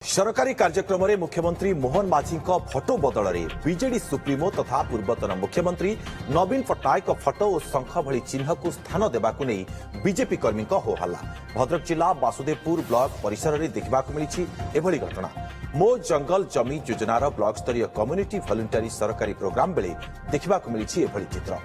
सरकारी कार्यक्रम में मुख्यमंत्री मोहन माझी फटो बदल में बीजेडी सुप्रीमो तथा पूर्वतन मुख्यमंत्री नवीन पट्टनायक फटो और शंख भली चिन्ह को स्थान देवाक नहीं बीजेपी कर्मी होहल्ला। भद्रक जिला वासुदेवपुर ब्लॉक परिसर में देखा मिली घटना। मो जंगल जमी योजनार ब्लॉक स्तरीय कम्युनिटी वॉलंटरी सरकारी प्रोग्राम बेले देखा मिली चित्र।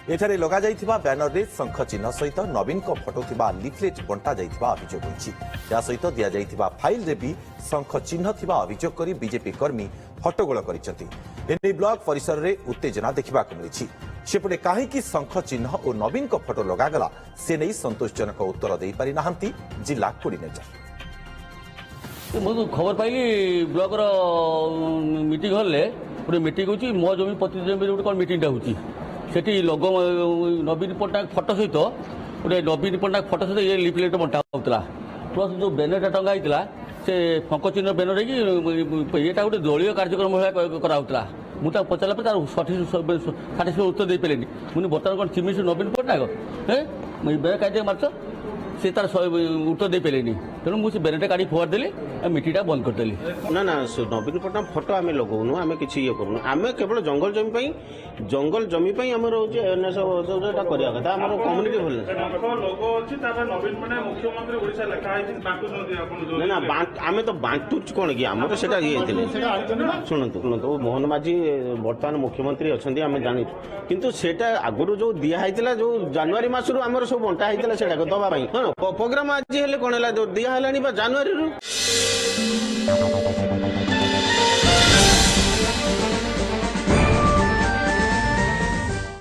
एठारे लगा जाइथिबा बैनर रे शंख चिन्ह सहित नवीन को फटो थिबा लिफलेट बंटा जाइथिबा अभियोग होइछि। या सहित दिया जाइथिबा फाइल रे भी शंख चिन्ह थिबा अभियोग करी बीजेपी कर्मी हट्टगोल करिसेंति। एने ब्लॉक परिसर रे उत्तेजना देखा मिली। सेपटे कहीं शंख चिन्ह और नवीन को फटो लगागला से नहीं संतोषजनक उत्तर दे पारि नाहंती जिला कोऑर्डिनेटर। खबर पाइली ब्लॉक मीटिंग हॉल गोटे मीटिंग होची मो जमी पति जमी गोटे कौन मीटिंगटा होची सेठी लोगो नवीन पट्टनायक फटो सहित गोटे नवीन पट्टनायक फटो सहित ये लिफलेट बंटा होता प्लस जो बैनरटा टंगा होता से शंख चिन्ह बैनर ये गोटे दलीय कार्यक्रम कराला मुझे पचारा तार सठिक उत्तर दे पारे मुझे बर्तमान कौन चिमिस नवीन पट्टनायक बेर क्या मार्च से तार उत्तर दे पारे तेणु मुझे बैनरटा काढ़ी फोड़ी मीटिंगटा बंद करदेली। ना ना नवीन पट्टनायक फटो आम लगौनु आम कि करूँ आम केवल जंगल जमी आमर हूँ करवा कथा आम कम्युनिटी भल ना आम तो बांटू कौन कि आम तो ये शुणु मोहन माझी बर्तमान मुख्यमंत्री अच्छा आम जानी किंतु सेटा आगुरी जो दिखाई जो जनवरी मसरू आम सब बंटा होता दवाई हाँ प्रोग्राम आज हेल्ले कौन है दिहला जानुरी